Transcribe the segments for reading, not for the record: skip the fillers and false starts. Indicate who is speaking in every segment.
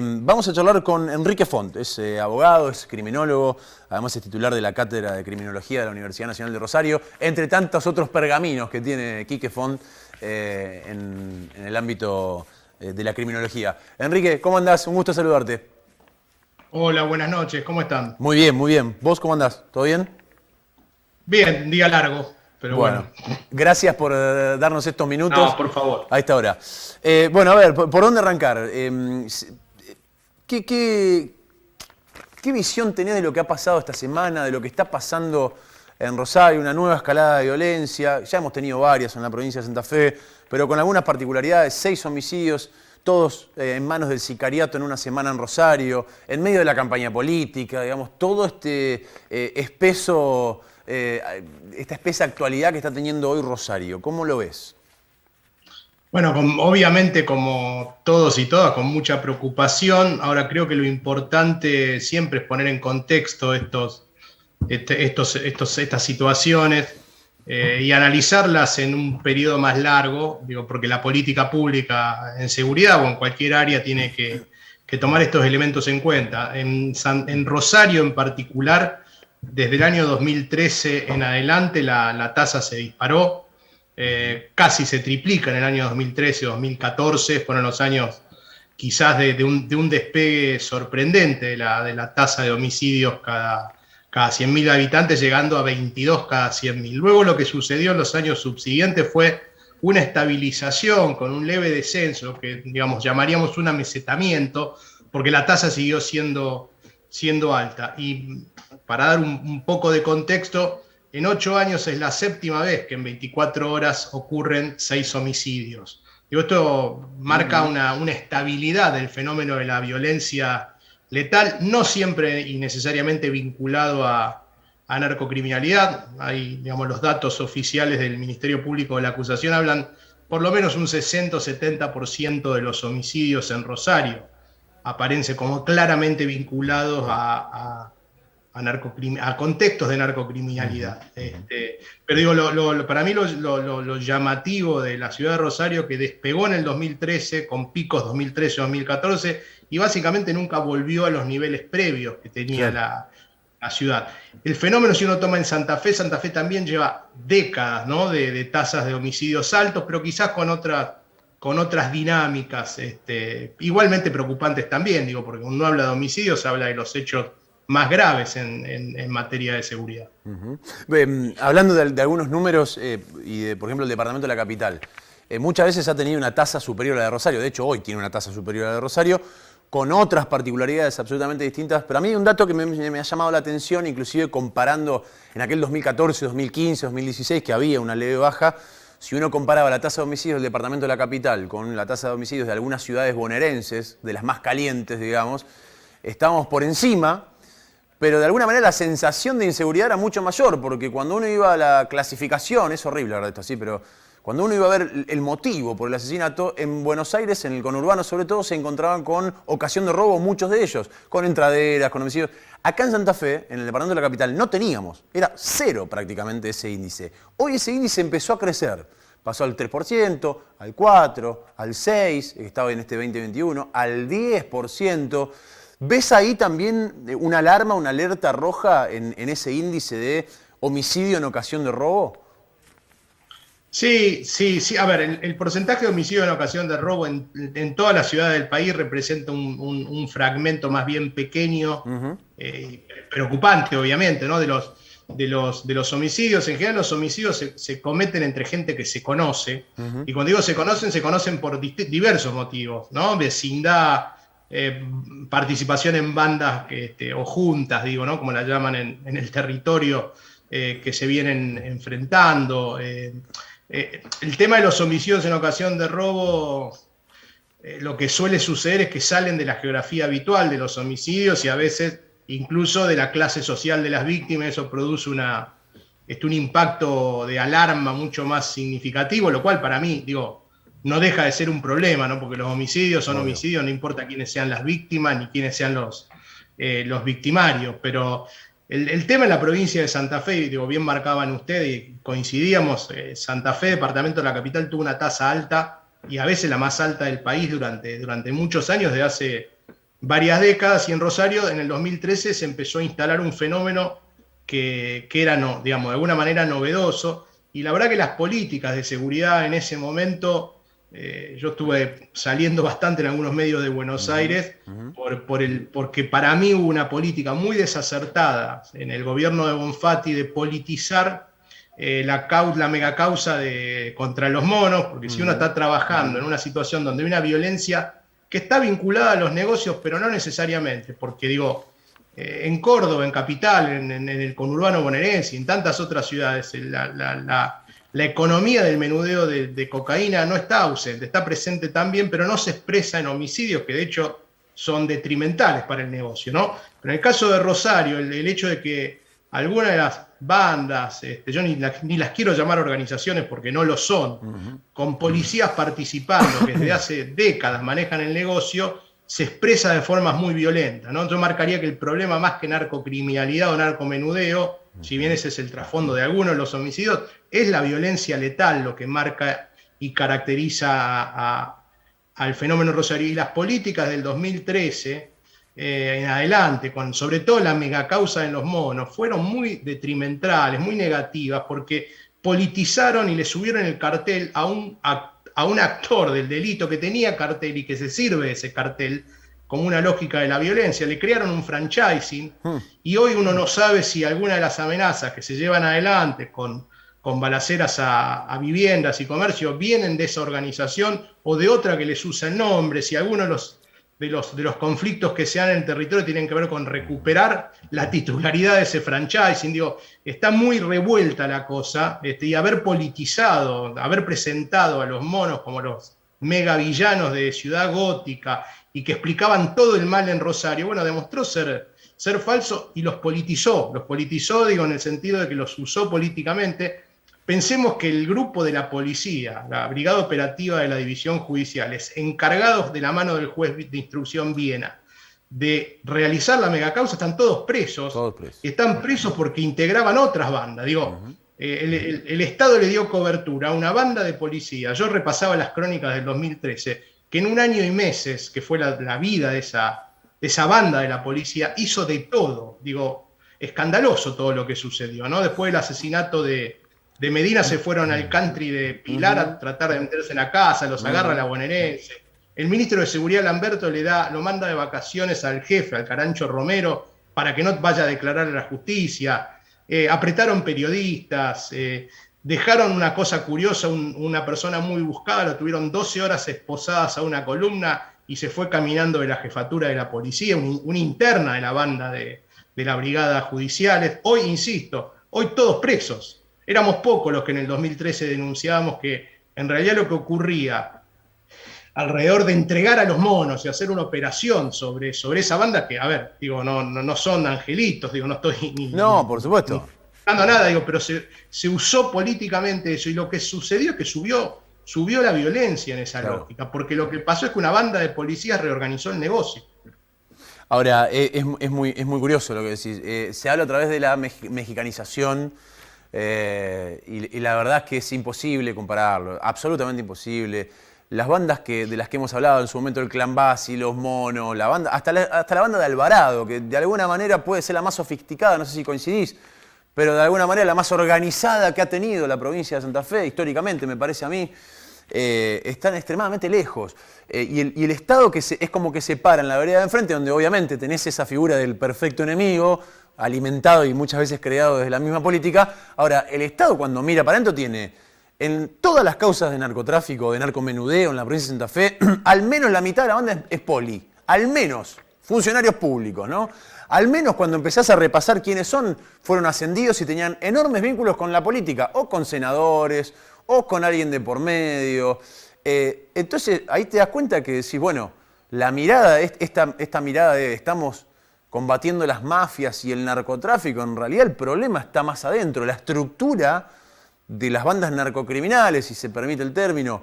Speaker 1: Vamos a charlar con Enrique Font, es abogado, es criminólogo, además es titular de la Cátedra de Criminología de la Universidad Nacional de Rosario, entre tantos otros pergaminos que tiene Quique Font en el ámbito de la criminología. Enrique, ¿cómo andás? Un gusto saludarte.
Speaker 2: Hola, buenas noches, ¿cómo están?
Speaker 1: Muy bien, muy bien. ¿Vos cómo andás? ¿Todo bien?
Speaker 2: Bien, día largo, pero
Speaker 1: Bueno,
Speaker 2: bueno.
Speaker 1: gracias por darnos estos minutos
Speaker 2: No, por favor.
Speaker 1: a esta hora. Bueno, a ver, ¿por dónde arrancar? ¿Qué visión tenés de lo que ha pasado esta semana, de lo que está pasando en Rosario, una nueva escalada de violencia? Ya hemos tenido varias en la provincia de Santa Fe, pero con algunas particularidades, 6 homicidios, todos en manos del sicariato en una semana en Rosario, en medio de la campaña política, digamos, todo este esta espesa actualidad que está teniendo hoy Rosario. ¿Cómo lo ves?
Speaker 2: Bueno, obviamente como todos y todas, con mucha preocupación. Ahora creo que lo importante siempre es poner en contexto estas situaciones y analizarlas en un periodo más largo, digo, porque la política pública en seguridad o en cualquier área tiene que tomar estos elementos en cuenta. En Rosario en particular, desde el año 2013 en adelante la tasa se disparó. Casi se triplica en el año 2013-2014, fueron los años quizás de un despegue sorprendente de la tasa de homicidios cada 100.000 habitantes, llegando a 22 cada 100.000. Luego lo que sucedió en los años subsiguientes fue una estabilización con un leve descenso, que digamos llamaríamos un amesetamiento, porque la tasa siguió siendo alta. Y para dar un poco de contexto, en 8 años es la 7ª vez que en 24 horas ocurren 6 homicidios. Digo, esto marca una estabilidad del fenómeno de la violencia letal, no siempre y necesariamente vinculado a narcocriminalidad. Hay, digamos, los datos oficiales del Ministerio Público de la Acusación hablan por lo menos un 60 o 70% de los homicidios en Rosario aparecen como claramente vinculados a contextos de narcocriminalidad. Pero digo, para mí lo llamativo de la ciudad de Rosario, que despegó en el 2013 con picos 2013-2014 y básicamente nunca volvió a los niveles previos que tenía la ciudad. El fenómeno, si uno toma en Santa Fe también lleva décadas, ¿no?, de tasas de homicidios altos, pero quizás con otras dinámicas igualmente preocupantes también, digo, porque cuando uno habla de homicidios habla de los hechos más graves en materia de seguridad.
Speaker 1: Hablando de algunos números y por ejemplo, el departamento de la capital, muchas veces ha tenido una tasa superior a la de Rosario. De hecho, hoy tiene una tasa superior a la de Rosario, con otras particularidades absolutamente distintas. Pero a mí hay un dato que me ha llamado la atención, inclusive comparando en aquel 2014, 2015, 2016, que había una leve baja. Si uno comparaba la tasa de homicidios del departamento de la capital con la tasa de homicidios de algunas ciudades bonaerenses, de las más calientes, digamos, estábamos por encima. Pero de alguna manera la sensación de inseguridad era mucho mayor, porque cuando uno iba a la clasificación, es horrible hablar de esto así, pero cuando uno iba a ver el motivo por el asesinato, en Buenos Aires, en el conurbano sobre todo, se encontraban con ocasión de robo, muchos de ellos, con entraderas, con homicidios. Acá en Santa Fe, en el departamento de la capital, no teníamos, era 0 prácticamente ese índice. Hoy ese índice empezó a crecer, pasó al 3%, al 4%, al 6%, que estaba en este 2021, al 10%. ¿Ves ahí también una alarma, una alerta roja en ese índice de homicidio en ocasión de robo?
Speaker 2: Sí. A ver, el porcentaje de homicidio en ocasión de robo en toda la ciudad del país representa un fragmento más bien pequeño, preocupante, obviamente, ¿no?, de los homicidios. En general, los homicidios se cometen entre gente que se conoce. Y cuando digo se conocen por diversos motivos, ¿no? Vecindad, participación en bandas o juntas, digo, ¿no?, como la llaman en el territorio, que se vienen enfrentando. El tema de los homicidios en ocasión de robo, lo que suele suceder es que salen de la geografía habitual de los homicidios y a veces incluso de la clase social de las víctimas. Eso produce un impacto de alarma mucho más significativo, lo cual para mí, digo, no deja de ser un problema, ¿no?, porque los homicidios son homicidios, no importa quiénes sean las víctimas ni quiénes sean los victimarios. Pero el tema en la provincia de Santa Fe, digo, bien marcaban ustedes y coincidíamos, Santa Fe, departamento de la capital, tuvo una tasa alta y a veces la más alta del país durante muchos años, de hace varias décadas, y en Rosario en el 2013 se empezó a instalar un fenómeno que era, no, digamos, de alguna manera novedoso, y la verdad que las políticas de seguridad en ese momento, yo estuve saliendo bastante en algunos medios de Buenos Aires, porque para mí hubo una política muy desacertada en el gobierno de Bonfatti de politizar la megacausa contra los monos, porque si uno está trabajando en una situación donde hay una violencia que está vinculada a los negocios, pero no necesariamente, porque digo, en Córdoba, en Capital, en el conurbano bonaerense y en tantas otras ciudades, la economía del menudeo de cocaína no está ausente, está presente también, pero no se expresa en homicidios que de hecho son detrimentales para el negocio, ¿no? Pero en el caso de Rosario, el hecho de que algunas de las bandas, yo ni las quiero llamar organizaciones porque no lo son, con policías participando que desde hace décadas manejan el negocio, se expresa de formas muy violentas, ¿no? Yo marcaría que el problema más que narcocriminalidad o narcomenudeo, si bien ese es el trasfondo de algunos de los homicidios, es la violencia letal lo que marca y caracteriza al fenómeno Rosario. Y las políticas del 2013 en adelante, sobre todo la megacausa en los monos, fueron muy detrimentales, muy negativas, porque politizaron y le subieron el cartel a un actor del delito que tenía cartel y que se sirve de ese cartel como una lógica de la violencia. Le crearon un franchising y hoy uno no sabe si alguna de las amenazas que se llevan adelante con balaceras a viviendas y comercios vienen de esa organización o de otra que les usa el nombre, si algunos de los conflictos que se dan en el territorio tienen que ver con recuperar la titularidad de ese franchising. Digo, está muy revuelta la cosa, y haber politizado, haber presentado a los monos como los megavillanos de Ciudad Gótica y que explicaban todo el mal en Rosario, bueno, demostró ser falso y los politizó, digo, en el sentido de que los usó políticamente. Pensemos que el grupo de la policía, la brigada operativa de la división judiciales, encargados de la mano del juez de instrucción Viena de realizar la megacausa, están todos presos. Y están presos porque integraban otras bandas. Digo, el Estado le dio cobertura a una banda de policía. Yo repasaba las crónicas del 2013, que en un año y meses, que fue la vida de esa banda de la policía, hizo de todo. Digo, escandaloso todo lo que sucedió, ¿no? Después del asesinato de Medina se fueron al country de Pilar a tratar de meterse en la casa, los agarra la bonaerense. El ministro de Seguridad, Lamberto, lo manda de vacaciones al jefe, al Carancho Romero, para que no vaya a declarar a la justicia. Apretaron periodistas, dejaron una cosa curiosa, una persona muy buscada, lo tuvieron 12 horas esposadas a una columna y se fue caminando de la jefatura de la policía, una interna de la banda de la brigada judiciales. Hoy, insisto, hoy todos presos. Éramos pocos los que en el 2013 denunciábamos que en realidad lo que ocurría alrededor de entregar a los monos y hacer una operación sobre esa banda, que, a ver, digo, no son angelitos, digo, no estoy
Speaker 1: No, por supuesto.
Speaker 2: Nada, digo, pero se usó políticamente eso, y lo que sucedió es que subió la violencia en esa lógica, porque lo que pasó es que una banda de policías reorganizó el negocio.
Speaker 1: Ahora, es muy curioso lo que decís. Se habla a través de la mexicanización. Y la verdad es que es imposible compararlo, absolutamente imposible. Las bandas de las que hemos hablado en su momento, el Clan Basi, los Monos, hasta la banda de Alvarado, que de alguna manera puede ser la más sofisticada, no sé si coincidís, pero de alguna manera la más organizada que ha tenido la provincia de Santa Fe, históricamente me parece a mí, están extremadamente lejos. Y el Estado es como que se para en la vereda de enfrente, donde obviamente tenés esa figura del perfecto enemigo, alimentado y muchas veces creado desde la misma política. Ahora, el Estado cuando mira para adentro tiene en todas las causas de narcotráfico, de narcomenudeo en la provincia de Santa Fe, al menos la mitad de la banda es poli, al menos funcionarios públicos, ¿no? Al menos cuando empezás a repasar quiénes fueron ascendidos y tenían enormes vínculos con la política, o con senadores, o con alguien de por medio. Entonces, ahí te das cuenta que decís, bueno, la mirada, esta mirada de estamos combatiendo las mafias y el narcotráfico, en realidad el problema está más adentro. La estructura de las bandas narcocriminales, si se permite el término,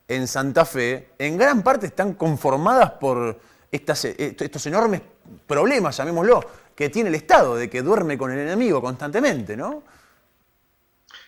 Speaker 1: en Santa Fe, en gran parte están conformadas por estos enormes problemas, llamémoslo, que tiene el Estado, de que duerme con el enemigo constantemente, ¿no?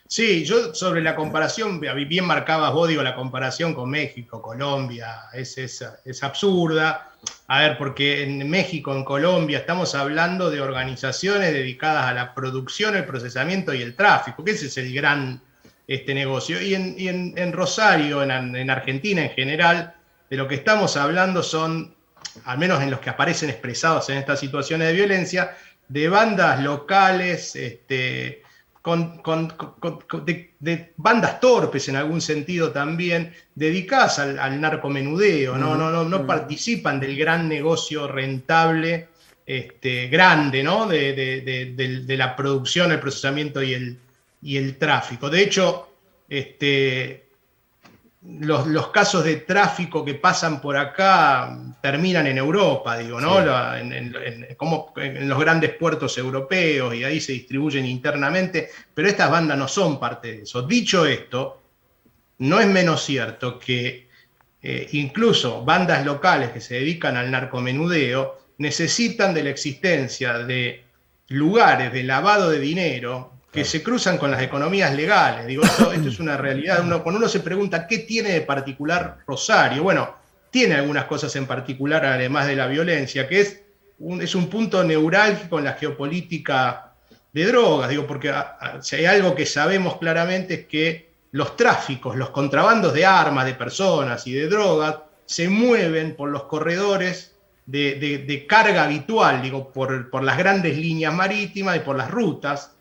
Speaker 2: Sí, yo sobre la comparación, bien marcabas vos, digo, la comparación con México, Colombia, es absurda. A ver, porque en México, en Colombia, estamos hablando de organizaciones dedicadas a la producción, el procesamiento y el tráfico, que ese es el gran negocio. Y en Rosario, en Argentina en general, de lo que estamos hablando son, al menos en los que aparecen expresados en estas situaciones de violencia, de bandas locales, de bandas torpes en algún sentido también, dedicadas al narcomenudeo, no participan del gran negocio rentable, grande, ¿no? de la producción, el procesamiento y el tráfico. De hecho, los casos de tráfico que pasan por acá terminan en Europa, digo, ¿no? Sí. Como en los grandes puertos europeos, y ahí se distribuyen internamente, pero estas bandas no son parte de eso. Dicho esto, no es menos cierto que incluso bandas locales que se dedican al narcomenudeo necesitan de la existencia de lugares de lavado de dinero que se cruzan con las economías legales. Digo, esto es una realidad. Cuando uno se pregunta qué tiene de particular Rosario, bueno, tiene algunas cosas en particular, además de la violencia, que es un punto neurálgico en la geopolítica de drogas. Digo, porque si hay algo que sabemos claramente es que los tráficos, los contrabandos de armas, de personas y de drogas se mueven por los corredores de carga habitual, digo, por las grandes líneas marítimas y por las rutas.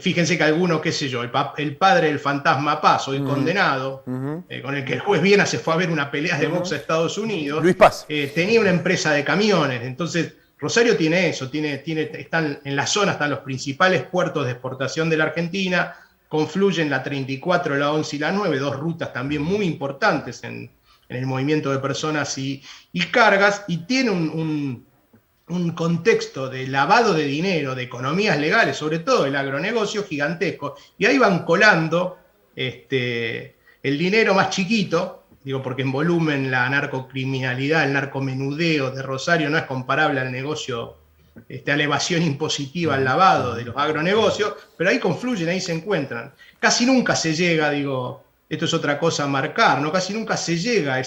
Speaker 2: Fíjense que alguno, qué sé yo, el padre del fantasma Paz, hoy condenado, con el que el juez Viena se fue a ver una pelea de box a Estados Unidos,
Speaker 1: Luis Paz.
Speaker 2: Tenía una empresa de camiones. Entonces, Rosario tiene eso, están en la zona, están los principales puertos de exportación de la Argentina, confluyen la 34, la 11 y la 9, dos rutas también muy importantes en el movimiento de personas y cargas, y tiene un contexto de lavado de dinero, de economías legales, sobre todo el agronegocio, gigantesco. Y ahí van colando el dinero más chiquito, digo, porque en volumen la narcocriminalidad, el narcomenudeo de Rosario no es comparable al negocio, a la evasión impositiva, al lavado de los agronegocios, pero ahí confluyen, ahí se encuentran. Casi nunca se llega, digo, esto es otra cosa a marcar, ¿no? Casi nunca se llega a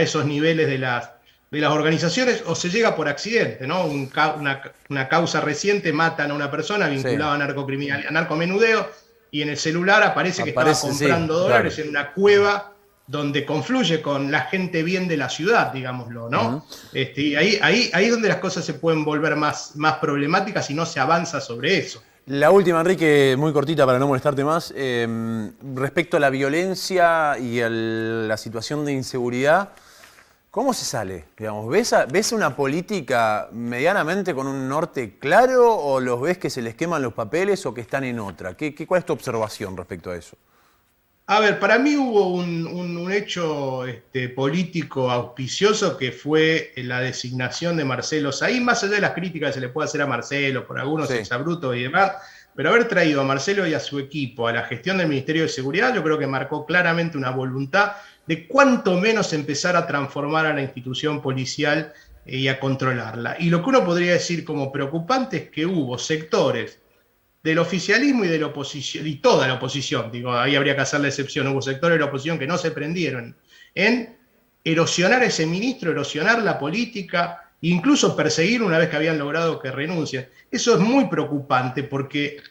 Speaker 2: esos niveles de las organizaciones, o se llega por accidente, ¿no? Una causa reciente, matan a una persona vinculada a narcomenudeo, y en el celular aparece que estaba comprando dólares en una cueva donde confluye con la gente bien de la ciudad, digámoslo, ¿no? Y ahí es donde las cosas se pueden volver más problemáticas y no se avanza sobre eso.
Speaker 1: La última, Enrique, muy cortita para no molestarte más. Respecto a la violencia y a la situación de inseguridad, ¿cómo se sale? Digamos, ¿ves una política medianamente con un norte claro, o los ves que se les queman los papeles o que están en otra? ¿Cuál es tu observación respecto a eso?
Speaker 2: A ver, para mí hubo un hecho político auspicioso, que fue la designación de Marcelo Saín, más allá de las críticas que se le puede hacer a Marcelo por algunos exabruptos y demás, pero haber traído a Marcelo y a su equipo a la gestión del Ministerio de Seguridad, yo creo que marcó claramente una voluntad de cuanto menos empezar a transformar a la institución policial y a controlarla. Y lo que uno podría decir como preocupante es que hubo sectores del oficialismo y de la oposición, y toda la oposición, digo, ahí habría que hacer la excepción, hubo sectores de la oposición que no se prendieron en erosionar a ese ministro, erosionar la política, incluso perseguir una vez que habían logrado que renuncien. Eso es muy preocupante, porque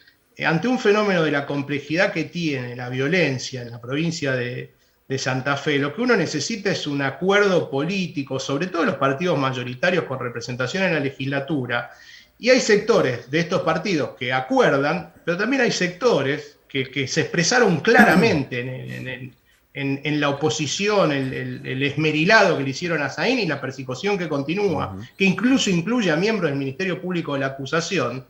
Speaker 2: ante un fenómeno de la complejidad que tiene la violencia en la provincia de Santa Fe, lo que uno necesita es un acuerdo político, sobre todo los partidos mayoritarios con representación en la legislatura. Y hay sectores de estos partidos que acuerdan, pero también hay sectores que se expresaron claramente en la oposición, el esmerilado que le hicieron a Saín y la persecución que continúa, que incluso incluye a miembros del Ministerio Público de la Acusación,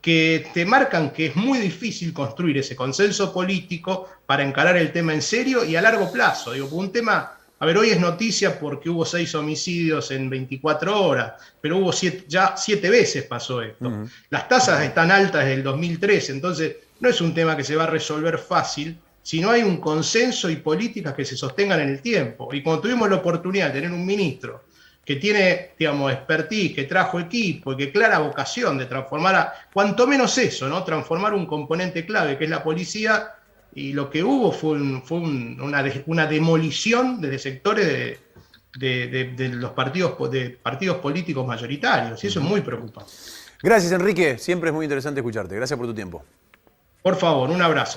Speaker 2: que te marcan que es muy difícil construir ese consenso político para encarar el tema en serio y a largo plazo. Digo, un tema... A ver, hoy es noticia porque hubo 6 homicidios en 24 horas, pero hubo ya 7 veces pasó esto. Las tasas están altas desde el 2013, entonces no es un tema que se va a resolver fácil si no hay un consenso y políticas que se sostengan en el tiempo. Y cuando tuvimos la oportunidad de tener un ministro que tiene, digamos, expertise, que trajo equipo y que clara vocación de transformar, cuanto menos eso, ¿no? Transformar un componente clave que es la policía. Y lo que hubo fue una demolición desde sectores de los partidos políticos mayoritarios, y eso es muy preocupante.
Speaker 1: Gracias, Enrique. Siempre es muy interesante escucharte. Gracias por tu tiempo.
Speaker 2: Por favor, un abrazo.